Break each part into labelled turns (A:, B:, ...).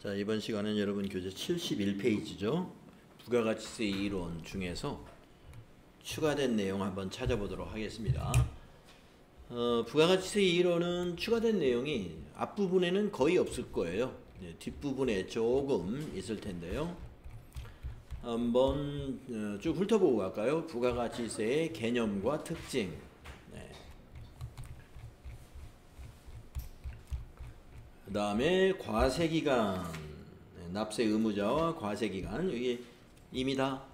A: 자, 이번 시간은 여러분 교재 71페이지죠. 부가가치세 이론 중에서 추가된 내용 한번 찾아보도록 하겠습니다. 부가가치세 이론은 추가된 내용이 앞부분에는 거의 없을 거예요. 뒷부분에 조금 있을 텐데요. 한번 쭉 훑어보고 갈까요? 부가가치세의 개념과 특징. 그 다음에 과세기간, 납세 의무자와 과세기간, 이게 이미 다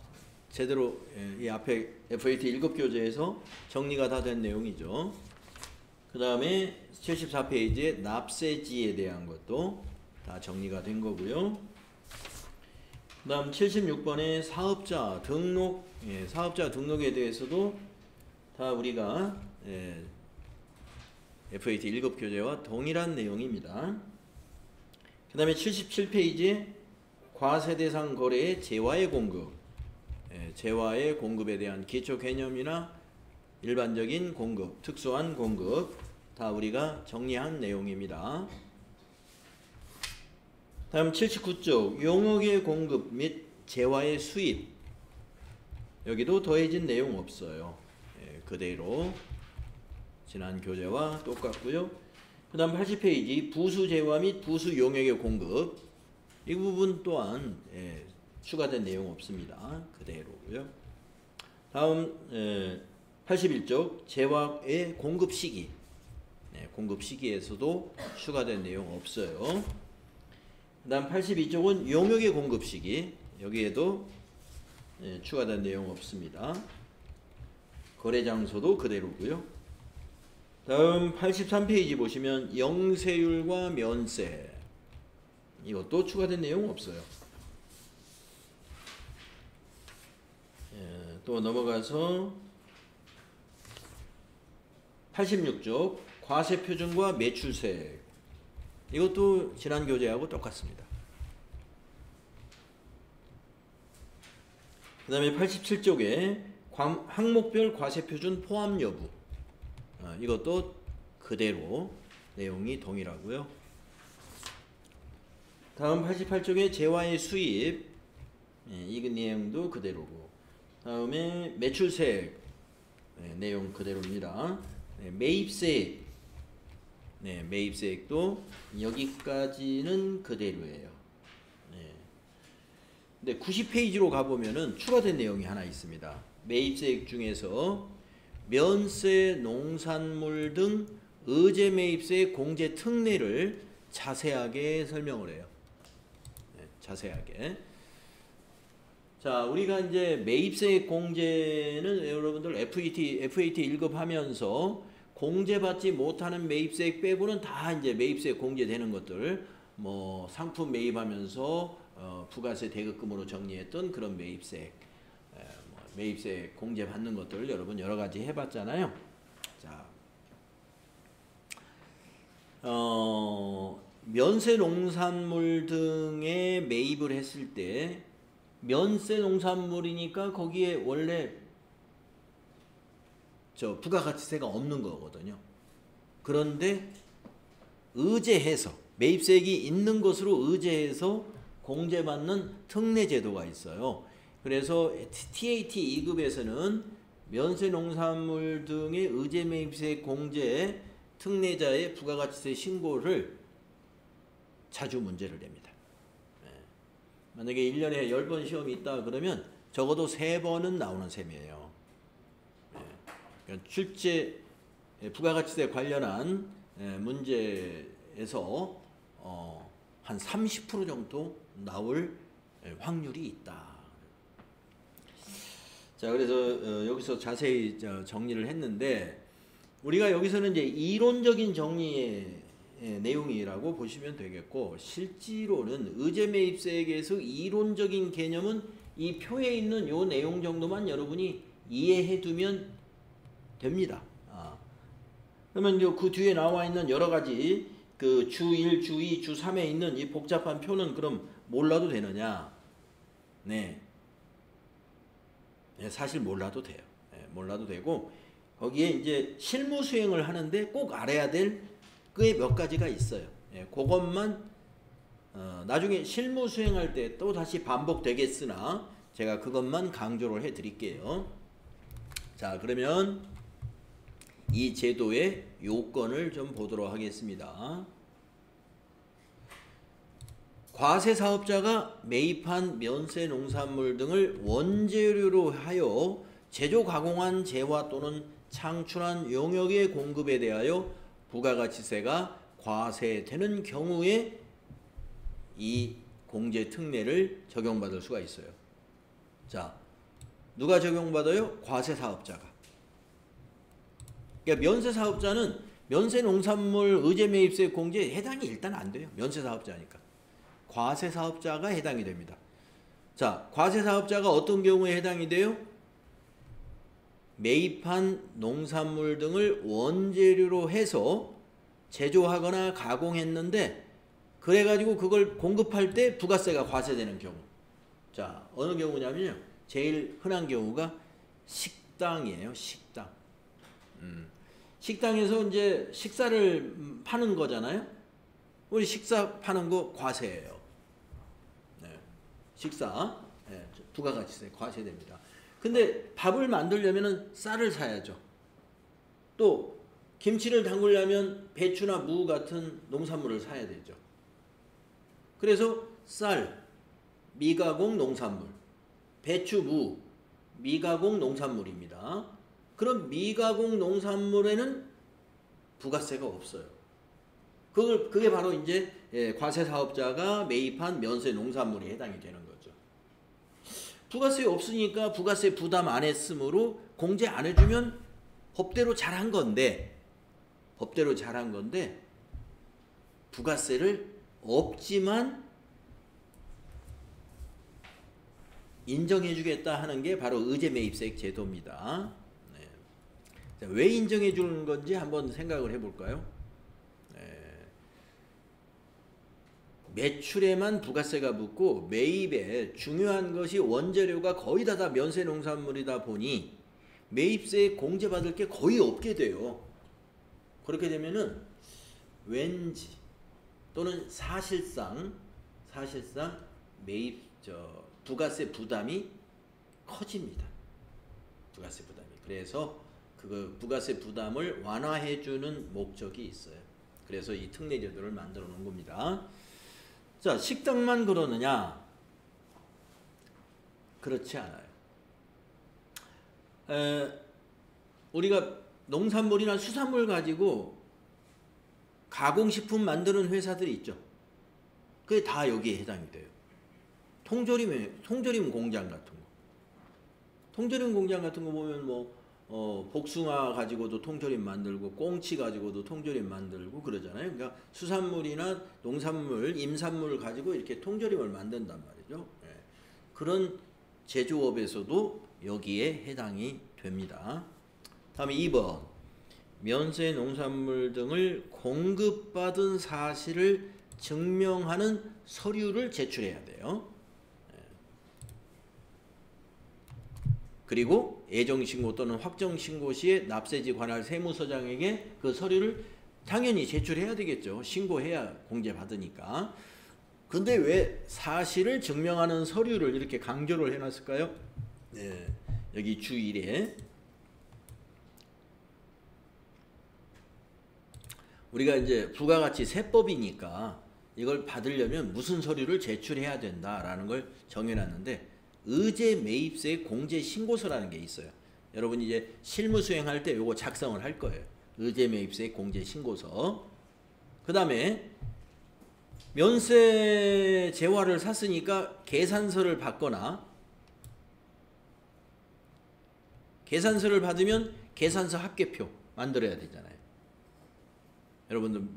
A: 제대로 이 앞에 FAT 7교재에서 정리가 다 된 내용이죠. 그 다음에 74페이지에 납세지에 대한 것도 다 정리가 된 거고요. 그 다음 76번에 사업자 등록, 사업자 등록에 대해서도 다 우리가 FAT 7교재와 동일한 내용입니다. 그 다음에 77페이지에 과세대상 거래의 재화의 공급, 재화의 공급에 대한 기초 개념이나 일반적인 공급, 특수한 공급 다 우리가 정리한 내용입니다. 다음 79쪽 용역의 공급 및 재화의 수입, 여기도 더해진 내용 없어요. 그대로 지난 교재와 똑같고요. 그 다음 80페이지 부수재화 및 부수용역의 공급, 이 부분 또한 추가된 내용 없습니다. 그대로고요. 다음 81쪽 재화의 공급 시기, 공급 시기에서도 추가된 내용 없어요. 그 다음 82쪽은 용역의 공급 시기, 여기에도 추가된 내용 없습니다. 거래 장소도 그대로고요. 다음 83페이지 보시면 영세율과 면세, 이것도 추가된 내용 없어요. 또 넘어가서 86쪽 과세표준과 매출세, 이것도 지난 교재하고 똑같습니다. 그 다음에 87쪽에 항목별 과세표준 포함 여부, 이것도 그대로 내용이 동일하고요. 다음 88쪽에 재화의 수입, 이 내용도 그대로고, 다음에 매출세액, 내용 그대로입니다. 매입세액, 매입세액도 여기까지는 그대로예요. 근데 90페이지로 가보면은 추가된 내용이 하나 있습니다. 매입세액 중에서 면세, 농산물 등 의제 매입세 공제 특례를 자세하게 설명을 해요. 자세하게. 자, 우리가 이제 매입세 공제는 여러분들 FAT 1급 하면서 공제받지 못하는 매입세 빼고는 다 이제 매입세 공제되는 것들, 뭐 상품 매입하면서 부가세 대급금으로 정리했던 그런 매입세, 매입세 공제 받는 것들 여러분 여러 가지 해봤잖아요. 자, 면세 농산물 등에 매입을 했을 때 면세 농산물이니까 거기에 원래 저 부가가치세가 없는 거거든요. 그런데 의제해서 매입세액이 있는 것으로 의제해서 공제받는 특례 제도가 있어요. 그래서 TAT 2급에서는 면세 농산물 등의 의제 매입세 공제 특례자의 부가가치세 신고를 자주 문제를 냅니다. 만약에 1년에 10번 시험이 있다 그러면 적어도 3번은 나오는 셈이에요. 그러니까 실제 부가가치세 관련한 문제에서 한 30% 정도 나올 확률이 있다. 자, 그래서 여기서 자세히 정리를 했는데, 우리가 여기서는 이제 이론적인 정리의 내용이라고 보시면 되겠고, 실제로는 의제 매입세액에서 이론적인 개념은 이 표에 있는 요 내용 정도만 여러분이 이해해 두면 됩니다. 그러면 그 뒤에 나와 있는 여러 가지 그 주 1, 주 2, 주 3에 있는 이 복잡한 표는 그럼 몰라도 되느냐? 네. 사실 몰라도 돼요. 몰라도 되고, 거기에 이제 실무 수행을 하는데 꼭 알아야 될 꽤 몇 가지가 있어요. 그것만 나중에 실무 수행할 때 또 다시 반복되겠으나 제가 그것만 강조를 해 드릴게요. 자, 그러면 이 제도의 요건을 좀 보도록 하겠습니다. 과세사업자가 매입한 면세 농산물 등을 원재료로 하여 제조 가공한 재화 또는 창출한 용역의 공급에 대하여 부가가치세가 과세되는 경우에 이 공제 특례를 적용받을 수가 있어요. 자, 누가 적용받아요? 과세사업자가. 그러니까 면세사업자는 면세농산물 의제매입세 공제에 해당이 일단 안 돼요. 면세사업자니까. 과세사업자가 해당이 됩니다. 자, 과세사업자가 어떤 경우에 해당이 돼요? 매입한 농산물 등을 원재료로 해서 제조하거나 가공했는데 그래가지고 그걸 공급할 때 부가세가 과세되는 경우. 자, 어느 경우냐면요. 제일 흔한 경우가 식당이에요. 식당. 식당에서 이제 식사를 파는 거잖아요. 우리 식사 파는 거 과세예요. 네. 식사 네. 부가가치세 과세됩니다. 근데 밥을 만들려면 쌀을 사야죠. 또 김치를 담그려면 배추나 무 같은 농산물을 사야 되죠. 그래서 쌀, 미가공 농산물, 배추, 무, 미가공 농산물입니다. 그럼 미가공 농산물에는 부가세가 없어요. 그게 바로 이제 과세사업자가 매입한 면세 농산물이 해당이 되는 거죠. 부가세 없으니까 부가세 부담 안 했으므로 공제 안 해주면 법대로 잘한 건데 부가세를 없지만 인정해주겠다 하는 게 바로 의제매입세 제도입니다. 네. 자, 왜 인정해 주는 건지 한번 생각을 해볼까요? 매출에만 부가세가 붙고 매입에 중요한 것이 원재료가 거의 다 면세 농산물이다 보니 매입세 공제받을 게 거의 없게 돼요. 그렇게 되면은 왠지 또는 사실상 매입 부가세 부담이 커집니다. 부가세 부담이. 그래서 그 부가세 부담을 완화해 주는 목적이 있어요. 그래서 이 특례 제도를 만들어 놓은 겁니다. 자, 식당만 그러느냐? 그렇지 않아요. 우리가 농산물이나 수산물 가지고 가공식품 만드는 회사들이 있죠. 그게 다 여기에 해당이 돼요. 통조림 공장 같은 거. 통조림 공장 같은 거 보면 복숭아 가지고도 통조림 만들고 꽁치 가지고도 통조림 만들고 그러잖아요. 그러니까 수산물이나 농산물, 임산물 가지고 이렇게 통조림을 만든단 말이죠. 네. 그런 제조업에서도 여기에 해당이 됩니다. 다음에 2번. 면세 농산물 등을 공급받은 사실을 증명하는 서류를 제출해야 돼요. 그리고 애정신고 또는 확정신고 시에 납세지 관할 세무서장에게 그 서류를 당연히 제출해야 되겠죠. 신고해야 공제받으니까. 근데 왜 사실을 증명하는 서류를 이렇게 강조를 해놨을까요? 네, 여기 주 1에 우리가 이제 부가가치 세법이니까 이걸 받으려면 무슨 서류를 제출해야 된다라는 걸 정해놨는데 의제매입세 공제신고서라는 게 있어요. 여러분 이제 실무 수행할 때 요거 작성을 할 거예요. 의제매입세 공제신고서. 그 다음에 면세 재화를 샀으니까 계산서를 받거나 계산서를 받으면 계산서 합계표 만들어야 되잖아요. 여러분들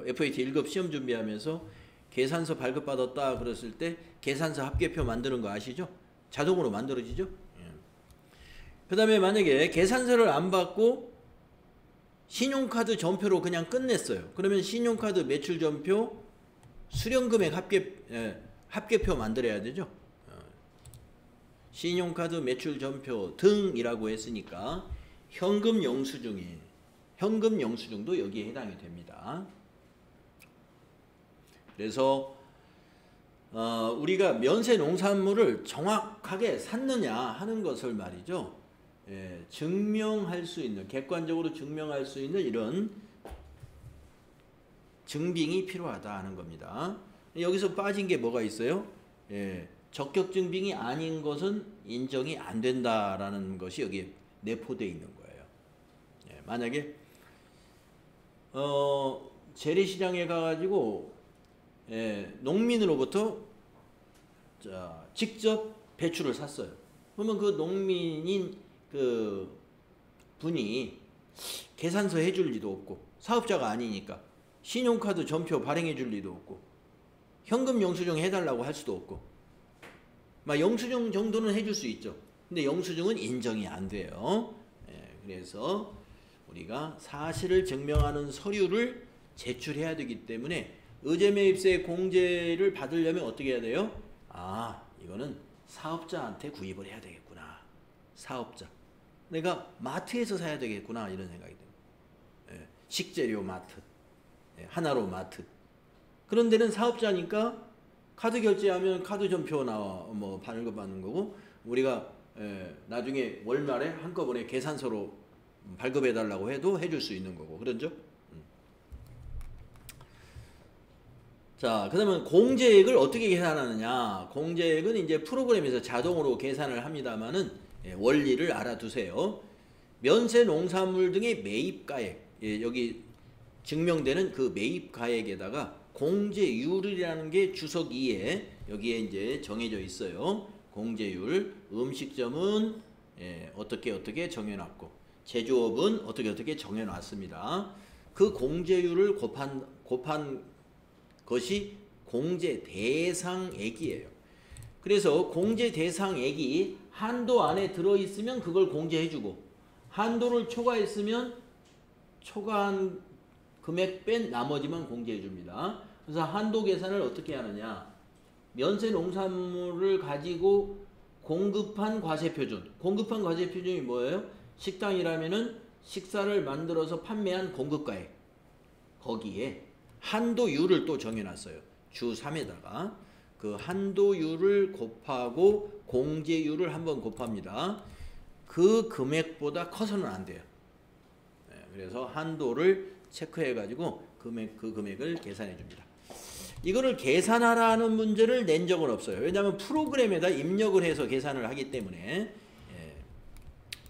A: FAT 1급 시험 준비하면서 계산서 발급받았다 그랬을 때 계산서 합계표 만드는 거 아시죠? 자동으로 만들어지죠? 그 다음에 만약에 계산서를 안 받고 신용카드 전표로 그냥 끝냈어요. 그러면 신용카드 매출전표, 수령금액 합계표 만들어야 되죠? 신용카드 매출전표 등이라고 했으니까 현금 영수증도 여기에 해당이 됩니다. 그래서 우리가 면세 농산물을 정확하게 샀느냐 하는 것을 말이죠. 예, 증명할 수 있는, 객관적으로 증명할 수 있는 이런 증빙이 필요하다 하는 겁니다. 여기서 빠진 게 뭐가 있어요? 예, 적격 증빙이 아닌 것은 인정이 안 된다라는 것이 여기에 내포되어 있는 거예요. 예, 만약에 재래시장에 가가지고 농민으로부터 직접 배추를 샀어요. 그러면 그 농민인 그 분이 계산서 해줄 리도 없고, 사업자가 아니니까 신용카드 전표 발행해 줄 리도 없고, 현금 영수증 해달라고 할 수도 없고, 막 영수증 정도는 해줄 수 있죠. 근데 영수증은 인정이 안 돼요. 그래서 우리가 사실을 증명하는 서류를 제출해야 되기 때문에 의제매입세 공제를 받으려면 어떻게 해야 돼요? 이거는 사업자한테 구입을 해야 되겠구나. 사업자. 내가 마트에서 사야 되겠구나 이런 생각이 듭니다. 식재료 마트, 하나로 마트. 그런 데는 사업자니까 카드 결제하면 카드 전표 나와 뭐 발급받는 거고, 우리가 나중에 월말에 한꺼번에 계산서로 발급해 달라고 해도 해줄 수 있는 거고, 그렇죠? 자, 그러면 공제액을 어떻게 계산하느냐? 공제액은 이제 프로그램에서 자동으로 계산을 합니다만은 원리를 알아두세요. 면세 농산물 등의 매입가액, 여기 증명되는 그 매입가액에다가 공제율이라는 게 주석 2에 여기에 이제 정해져 있어요. 공제율, 음식점은 어떻게 정해놨고, 제조업은 어떻게 정해놨습니다. 그 공제율을 곱한 것이 공제 대상액이에요. 그래서 공제 대상액이 한도 안에 들어있으면 그걸 공제해주고, 한도를 초과했으면 초과한 금액 뺀 나머지만 공제해줍니다. 그래서 한도 계산을 어떻게 하느냐? 면세 농산물을 가지고 공급한 과세표준. 공급한 과세표준이 뭐예요? 식당이라면은 식사를 만들어서 판매한 공급가액. 거기에 한도율을 또 정해놨어요. 주 3에다가 그 한도율을 곱하고 공제율을 한번 곱합니다. 그 금액보다 커서는 안 돼요. 그래서 한도를 체크해가지고 그 금액을 계산해 줍니다. 이거를 계산하라는 문제를 낸 적은 없어요. 왜냐하면 프로그램에다 입력을 해서 계산을 하기 때문에.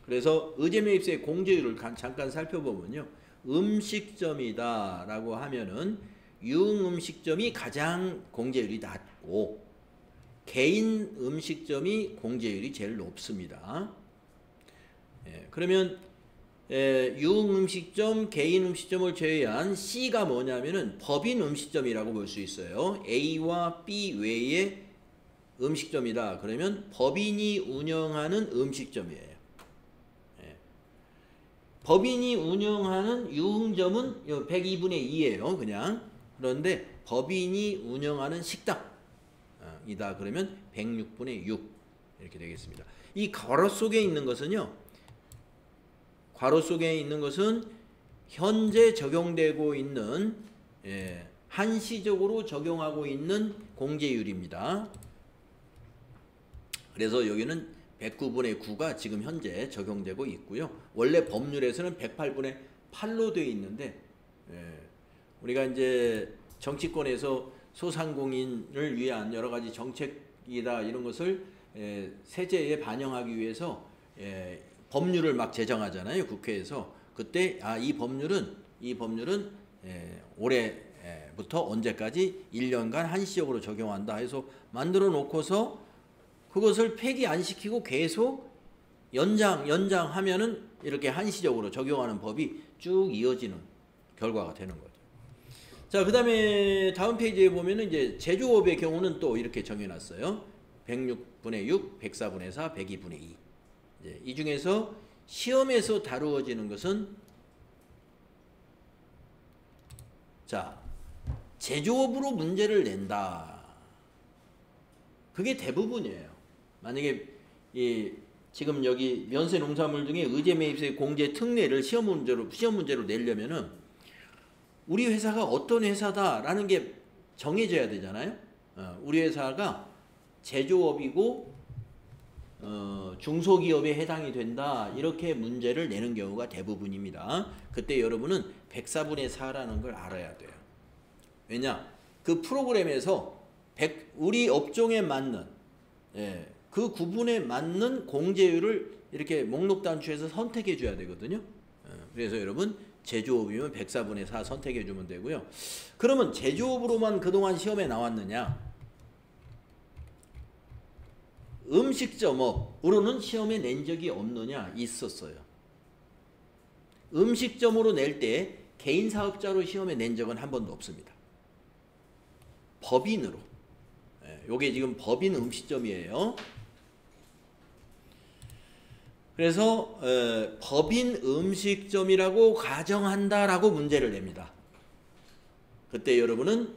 A: 그래서 의제매입세 공제율을 잠깐 살펴보면요. 음식점이다 라고 하면은 유흥음식점이 가장 공제율이 낮고, 개인 음식점이 공제율이 제일 높습니다. 그러면 유흥음식점, 개인 음식점을 제외한 C가 뭐냐면은 법인 음식점이라고 볼 수 있어요. A와 B 외에 음식점이다. 그러면 법인이 운영하는 음식점이에요. 법인이 운영하는 유흥점은 102분의 2예요. 그냥. 그런데 법인이 운영하는 식당이다. 그러면 106분의 6 이렇게 되겠습니다. 이 괄호 속에 있는 것은요. 괄호 속에 있는 것은 현재 적용되고 있는 한시적으로 적용하고 있는 공제율입니다. 그래서 여기는 109분의 9가 지금 현재 적용되고 있고요. 원래 법률에서는 108분의 8로 되어 있는데, 우리가 이제 정치권에서 소상공인을 위한 여러 가지 정책이다 이런 것을 세제에 반영하기 위해서 법률을 막 제정하잖아요. 국회에서. 그때 이 법률은 올해부터 언제까지 1년간 한시적으로 적용한다 해서 만들어 놓고서 그것을 폐기 안 시키고 계속 연장하면은 이렇게 한시적으로 적용하는 법이 쭉 이어지는 결과가 되는 거죠. 자, 그 다음에 다음 페이지에 보면은 이제 제조업의 경우는 또 이렇게 정해놨어요. 106분의 6, 104분의 4, 102분의 2. 이 중에서 시험에서 다루어지는 것은 제조업으로 문제를 낸다. 그게 대부분이에요. 만약에 지금 여기 면세 농산물 등의 의제매입세 공제 특례를 시험 문제로 내려면은 우리 회사가 어떤 회사다라는 게 정해져야 되잖아요. 우리 회사가 제조업이고 중소기업에 해당이 된다 이렇게 문제를 내는 경우가 대부분입니다. 그때 여러분은 104분의 4라는 걸 알아야 돼요. 왜냐? 그 프로그램에서 우리 업종에 맞는 그 구분에 맞는 공제율을 이렇게 목록 단추에서 선택해 줘야 되거든요. 그래서 여러분 제조업이면 104분의 4 선택해 주면 되고요. 그러면 제조업으로만 그동안 시험에 나왔느냐? 음식점업으로는 시험에 낸 적이 없느냐? 있었어요. 음식점으로 낼 때 개인 사업자로 시험에 낸 적은 한 번도 없습니다. 법인으로. 요게 지금 법인 음식점이에요. 그래서 법인 음식점이라고 가정한다라고 문제를 냅니다. 그때 여러분은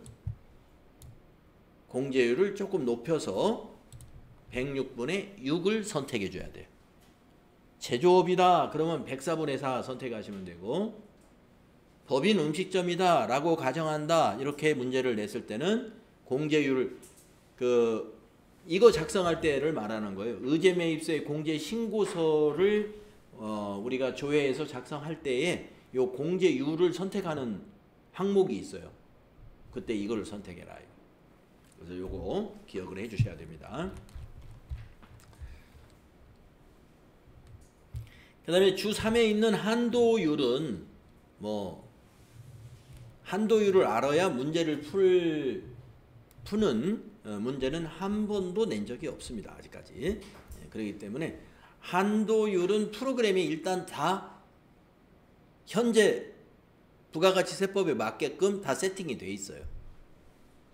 A: 공제율을 조금 높여서 106분의 6을 선택해 줘야 돼요. 제조업이다 그러면 104분의 4 선택하시면 되고, 법인 음식점이다 라고 가정한다 이렇게 문제를 냈을 때는 공제율 이거 작성할 때를 말하는 거예요. 의제매입세 공제 신고서를 우리가 조회해서 작성할 때에 요 공제율을 선택하는 항목이 있어요. 그때 이걸 선택해라. 그래서 요거 기억을 해 주셔야 됩니다. 그 다음에 주 3에 있는 한도율은 한도율을 알아야 문제를 푸는 문제는 한 번도 낸 적이 없습니다. 아직까지. 그렇기 때문에 한도율은 프로그램이 일단 다 현재 부가가치세법에 맞게끔 다 세팅이 돼 있어요.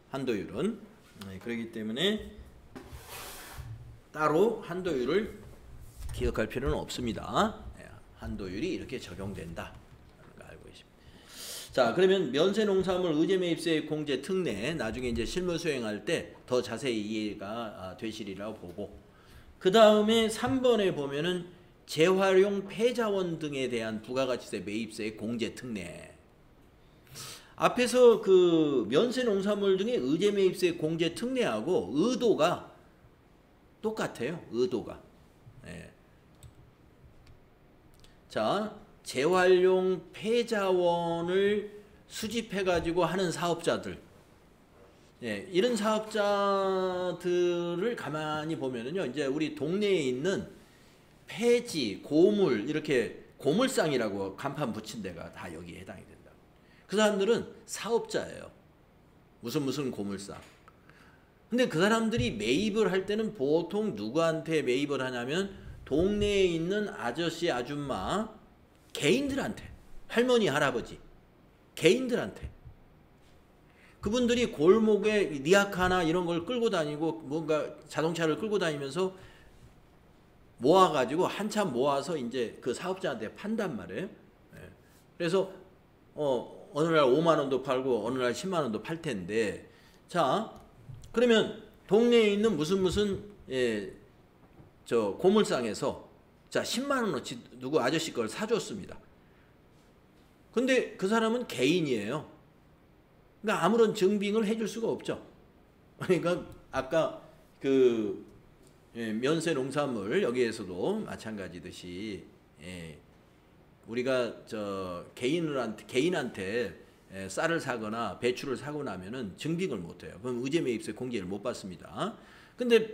A: 한도율은. 그렇기 때문에 따로 한도율을 기억할 필요는 없습니다. 한도율이 이렇게 적용된다. 알고 계십니다. 자, 그러면 면세농산물 의제매입세 공제 특례 나중에 이제 실무 수행할 때 더 자세히 이해가 되시리라고 보고, 그 다음에 3번에 보면은 재활용 폐자원 등에 대한 부가가치세 매입세 공제 특례. 앞에서 그 면세농산물 등의 의제매입세 공제 특례하고 의도가 똑같아요. 의도가. 자, 재활용 폐자원을 수집해가지고 하는 사업자들, 이런 사업자들을 가만히 보면은요, 이제 우리 동네에 있는 폐지, 고물, 이렇게 고물상이라고 간판 붙인 데가 다 여기에 해당이 된다. 그 사람들은 사업자예요. 무슨 고물상. 근데 그 사람들이 매입을 할 때는 보통 누구한테 매입을 하냐면 동네에 있는 아저씨, 아줌마, 개인들한테, 할머니, 할아버지, 개인들한테. 그분들이 골목에 리아카나 이런 걸 끌고 다니고 뭔가 자동차를 끌고 다니면서 모아가지고 한참 모아서 이제 그 사업자한테 판단 말이에요. 그래서 어느 날 5만 원도 팔고 어느 날 10만 원도 팔 텐데, 자, 그러면 동네에 있는 무슨 저 고물상에서 자 10만 원어치 누구 아저씨 걸 사줬습니다. 근데 그 사람은 개인이에요. 그러니까 아무런 증빙을 해줄 수가 없죠. 그러니까 아까 그 면세 농산물 여기에서도 마찬가지듯이 우리가 저 개인한테 쌀을 사거나 배추를 사고 나면은 증빙을 못해요. 그럼 의제매입세 공제를 못 받습니다. 근데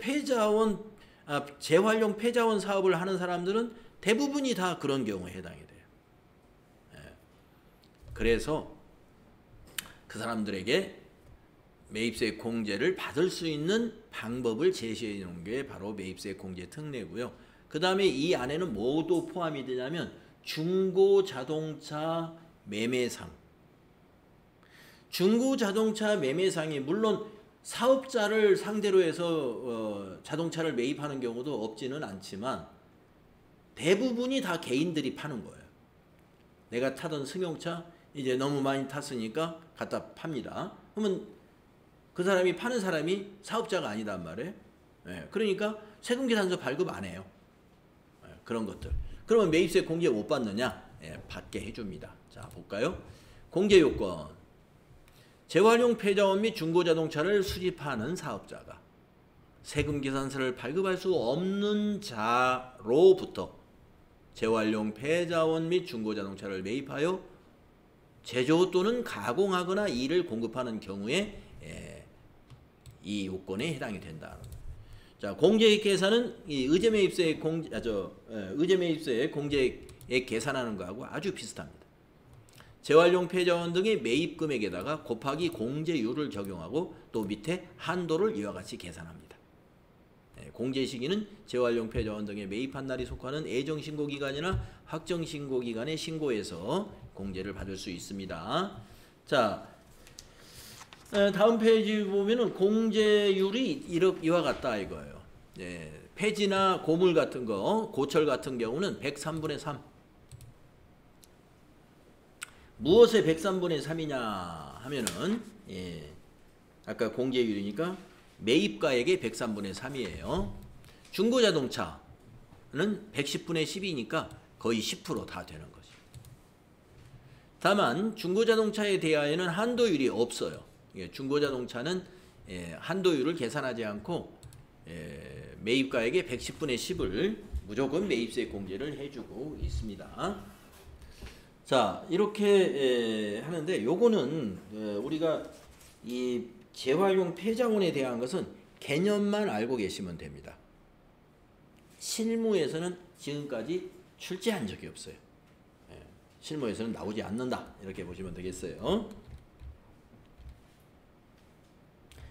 A: 재활용 폐자원 사업을 하는 사람들은 대부분이 다 그런 경우에 해당이 돼요. 그래서 그 사람들에게 매입세 공제를 받을 수 있는 방법을 제시해 놓은 게 바로 매입세 공제 특례고요. 그 다음에 이 안에는 뭐도 포함이 되냐면 중고자동차 매매상. 중고자동차 매매상이 물론 사업자를 상대로 해서 자동차를 매입하는 경우도 없지는 않지만 대부분이 다 개인들이 파는 거예요. 내가 타던 승용차 이제 너무 많이 탔으니까 갖다 팝니다. 그러면 그 사람이 파는 사람이 사업자가 아니단 말이에요. 그러니까 세금계산서 발급 안 해요. 그런 것들. 그러면 매입세 공제 못 받느냐? 받게 해줍니다. 자, 볼까요? 공제 요건. 재활용 폐자원 및 중고자동차를 수집하는 사업자가 세금 계산서를 발급할 수 없는 자로부터 재활용 폐자원 및 중고자동차를 매입하여 제조 또는 가공하거나 이를 공급하는 경우에 이 요건에 해당이 된다. 자, 공제액 계산은 이 의제매입세액 의제매입세액 공제액 계산하는 거하고 아주 비슷합니다. 재활용 폐자원 등의 매입 금액에다가 곱하기 공제율을 적용하고 또 밑에 한도를 이와 같이 계산합니다. 공제 시기는 재활용 폐자원 등의 매입한 날이 속하는 애정 신고 기간이나 확정 신고 기간에 신고해서 공제를 받을 수 있습니다. 자, 다음 페이지 보면은 공제율이 이와 같다 이거예요. 폐지나 고물 같은 거, 고철 같은 경우는 103분의 3. 무엇의 103분의 3이냐 하면은 아까 공제율이니까 매입가액의 103분의 3이에요. 중고자동차는 110분의 10이니까 거의 10% 다 되는 거죠. 다만 중고자동차에 대하여는 한도율이 없어요. 중고자동차는 한도율을 계산하지 않고 매입가액의 110분의 10을 무조건 매입세 공제를 해주고 있습니다. 자, 이렇게 하는데 요거는 우리가 이 재활용 폐자원에 대한 것은 개념만 알고 계시면 됩니다. 실무에서는 지금까지 출제한 적이 없어요. 실무에서는 나오지 않는다 이렇게 보시면 되겠어요.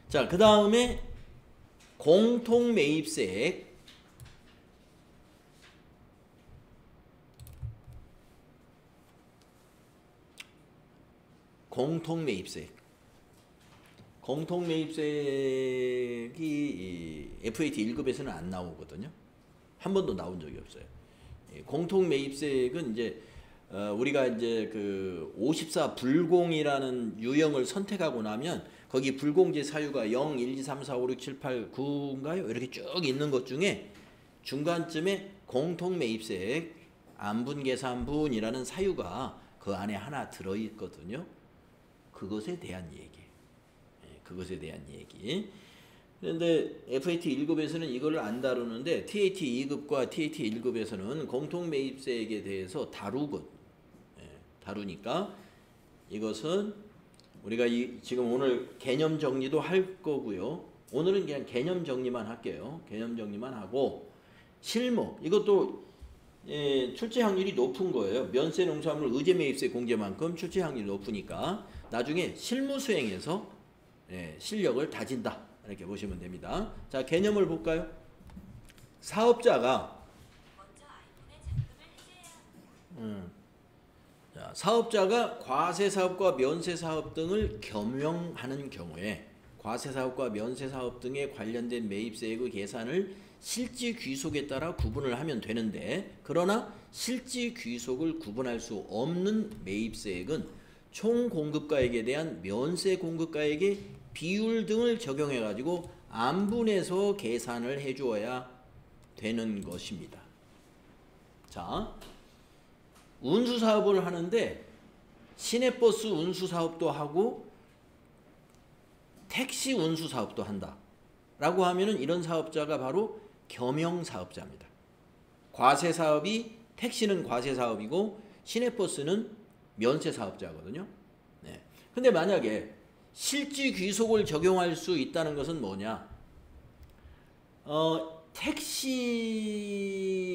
A: 자, 그 다음에 공통매입세액 공통매입세액이 FAT 1급에서는 안 나오거든요. 한 번도 나온 적이 없어요. 공통매입세액은 이제 우리가 이제 그 54 불공이라는 유형을 선택하고 나면 거기 불공제 사유가 0, 1, 2, 3, 4, 5, 6, 7, 8, 9인가요? 이렇게 쭉 있는 것 중에 중간쯤에 공통매입세액 안분계산분이라는 사유가 그 안에 하나 들어있거든요. 그것에 대한 얘기. 그것에 대한 얘기. 그런데 FAT 1급에서는 이거를 안 다루는데 TAT 2급과 TAT 1급에서는 공통매입세액에 대해서 다루니까 이것은 우리가 지금 오늘 개념 정리도 할 거고요. 오늘은 그냥 개념 정리만 할게요. 개념 정리만 하고 실무 이것도 출제 확률이 높은 거예요. 면세 농산물 의제매입세 공제만큼 출제 확률이 높으니까 나중에 실무 수행에서 실력을 다진다 이렇게 보시면 됩니다. 자, 개념을 볼까요? 사업자가 사업자가 과세사업과 면세사업 등을 겸용하는 경우에 과세사업과 면세사업 등에 관련된 매입세액의 계산을 실지귀속에 따라 구분을 하면 되는데 그러나 실지귀속을 구분할 수 없는 매입세액은 총 공급가액에 대한 면세 공급가액의 비율 등을 적용해 가지고 안분해서 계산을 해주어야 되는 것입니다. 자, 운수사업을 하는데 시내버스 운수사업도 하고 택시 운수사업도 한다 라고 하면은 이런 사업자가 바로 겸용사업자입니다. 과세사업이 택시는 과세사업이고 시내버스는 면세사업자거든요. 근데 만약에 실지귀속을 적용할 수 있다는 것은 뭐냐?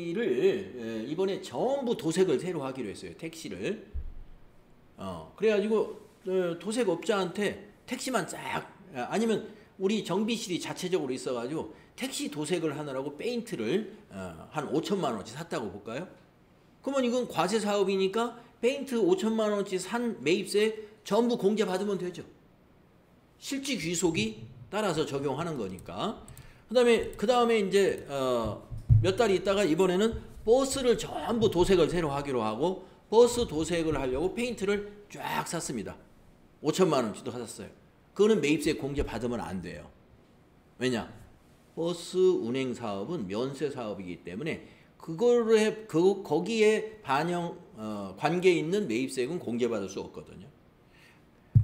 A: 택시를 이번에 전부 도색을 새로 하기로 했어요. 택시를. 그래가지고 도색업자한테 택시만 쫙 아니면 우리 정비실이 자체적으로 있어가지고 택시 도색을 하느라고 페인트를 한 5천만 원어치 샀다고 볼까요? 그러면 이건 과세사업이니까 페인트 5천만 원어치 산 매입세 전부 공제 받으면 되죠. 실지귀속이 따라서 적용하는 거니까. 그 다음에 이제 몇 달 있다가 이번에는 버스를 전부 도색을 새로 하기로 하고 버스 도색을 하려고 페인트를 쫙 샀습니다. 5천만 원치도 샀어요. 그거는 매입세 공제 받으면 안 돼요. 왜냐? 버스 운행 사업은 면세 사업이기 때문에 거기에 관계 있는 매입세액은 공제받을 수 없거든요.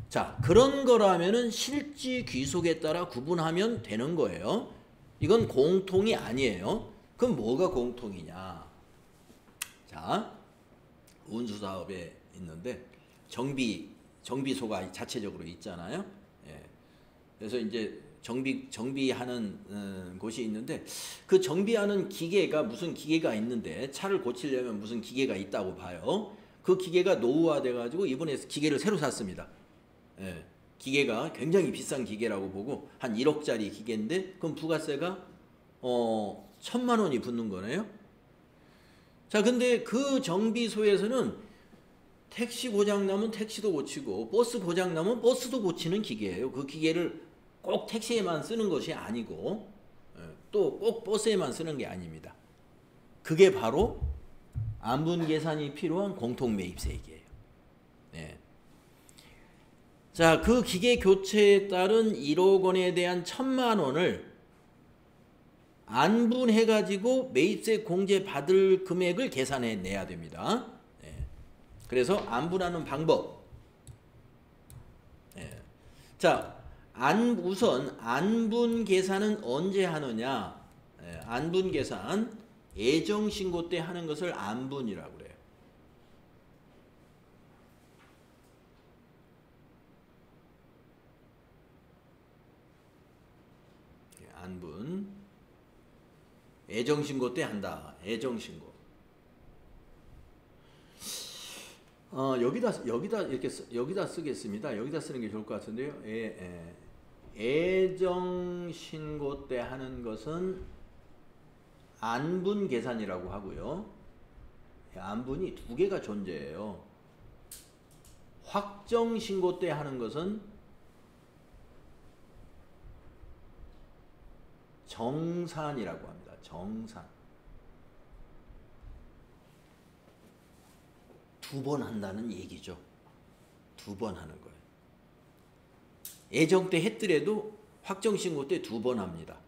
A: 자, 그런 거라면은 실지 귀속에 따라 구분하면 되는 거예요. 이건 공통이 아니에요. 그럼 뭐가 공통이냐? 자, 운수사업에 있는데 정비소가 자체적으로 있잖아요. 예. 그래서 이제 정비하는 곳이 있는데 그 정비하는 기계가 무슨 기계가 있는데 차를 고치려면 무슨 기계가 있다고 봐요. 그 기계가 노후화돼 가지고 이번에 기계를 새로 샀습니다. 예. 기계가 굉장히 비싼 기계라고 보고 한 1억짜리 기계인데 그럼 부가세가 1,000만 원이 붙는 거네요. 자, 근데 그 정비소에서는 택시 고장 나면 택시도 고치고 버스 고장 나면 버스도 고치는 기계예요. 그 기계를 꼭 택시에만 쓰는 것이 아니고 또 꼭 버스에만 쓰는 게 아닙니다. 그게 바로 안분 계산이 필요한 공통 매입세액이에요. 네. 자, 그 기계 교체에 따른 1억 원에 대한 1,000만 원을 안분해 가지고 매입세 공제 받을 금액을 계산해 내야 됩니다. 네. 그래서 안분하는 방법. 네. 자, 우선 안분 계산은 언제 하느냐? 네. 안분 계산 예정 신고 때 하는 것을 안분이라고 그래요. 안분. 애정신고 때 한다. 애정신고. 여기다 쓰겠습니다. 여기다 쓰는 게 좋을 것 같은데요. 애정신고 때 하는 것은 안분 계산이라고 하고요. 안분이 두 개가 존재해요. 확정신고 때 하는 것은 정산이라고 합니다. 정산. 두 번 한다는 얘기죠. 두 번 하는 거예요. 애정 때 했더라도 확정신고 때 두 번 합니다.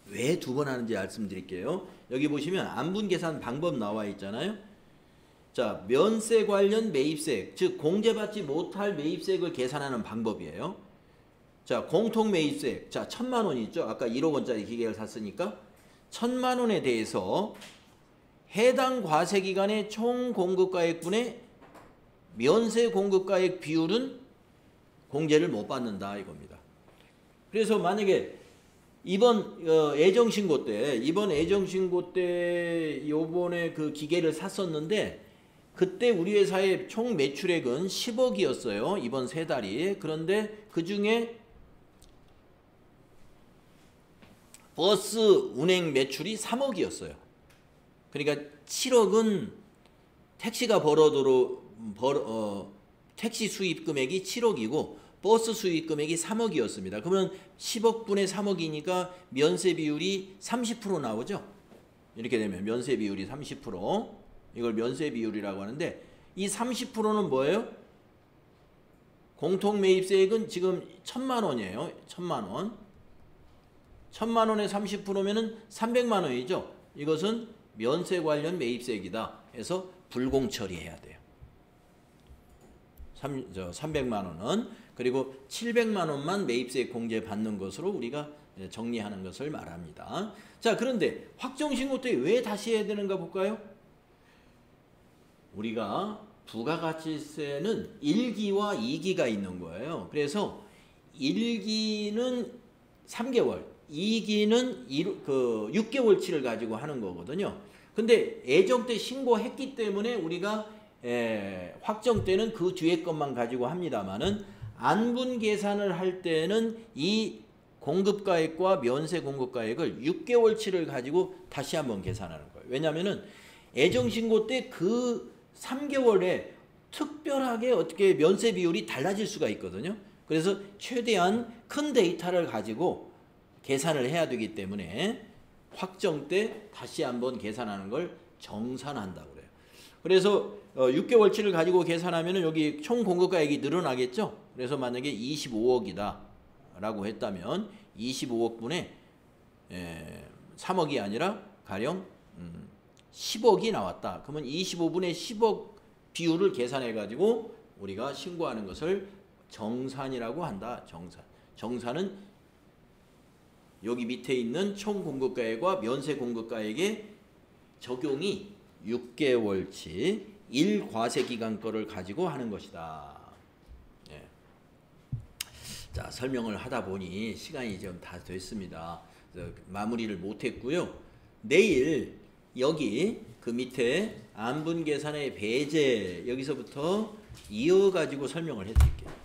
A: 왜 두 번 하는지 말씀드릴게요. 여기 보시면 안분 계산 방법 나와 있잖아요. 자, 면세 관련 매입세액, 즉 공제받지 못할 매입세액을 계산하는 방법이에요. 자, 공통 매입세액. 자, 1,000만 원 있죠. 아까 1억 원짜리 기계를 샀으니까 1,000만 원에 대해서 해당 과세기간의 총 공급가액분의 면세 공급가액 비율은 공제를 못 받는다 이겁니다. 그래서 만약에 이번 애정신고 때 요번에 그 기계를 샀었는데 그때 우리 회사의 총 매출액은 10억이었어요. 이번 세 달이. 그런데 그 중에 버스 운행 매출이 3억이었어요. 그러니까 7억은 택시가 택시 수입 금액이 7억이고 버스 수입 금액이 3억이었습니다. 그러면 10억분의 3억이니까 면세 비율이 30% 나오죠. 이렇게 되면 면세 비율이 30%. 이걸 면세 비율이라고 하는데 이 30%는 뭐예요? 공통 매입세액은 지금 1,000만 원이에요. 1,000만 원. 1,000만 원에 30%면은 300만 원이죠. 이것은 면세 관련 매입세액이다. 해서 불공 처리해야 돼요. 300만 원은 그리고 700만 원만 매입세액 공제 받는 것으로 우리가 정리하는 것을 말합니다. 자, 그런데 확정신고 때 왜 다시 해야 되는가 볼까요? 우리가 부가가치세는 1기와 2기가 있는 거예요. 그래서 1기는 3개월, 2기는 6개월치를 가지고 하는 거거든요. 근데 애정 때 신고했기 때문에 우리가 확정 때는 그 뒤에 것만 가지고 합니다만은 안분 계산을 할 때는 이 공급가액과 면세 공급가액을 6개월치를 가지고 다시 한번 계산하는 거예요. 왜냐하면은 애정 신고 때 그 3개월에 특별하게 어떻게 면세 비율이 달라질 수가 있거든요. 그래서 최대한 큰 데이터를 가지고 계산을 해야 되기 때문에 확정 때 다시 한번 계산하는 걸 정산한다고 그래요. 그래서 6개월치를 가지고 계산하면 여기 총 공급가액이 늘어나겠죠. 그래서 만약에 25억이다 라고 했다면 25억분에 3억이 아니라 가령 10억이 나왔다. 그러면 25분의 10억 비율을 계산해 가지고 우리가 신고하는 것을 정산이라고 한다. 정산. 정산은 여기 밑에 있는 총 공급가액과 면세 공급가액의 적용이 6개월치 1과세 기간 거를 가지고 하는 것이다. 예. 자, 설명을 하다 보니 시간이 좀 다 됐습니다. 마무리를 못했고요. 내일 여기 그 밑에 안분 계산의 배제 여기서부터 이어가지고 설명을 해드릴게요.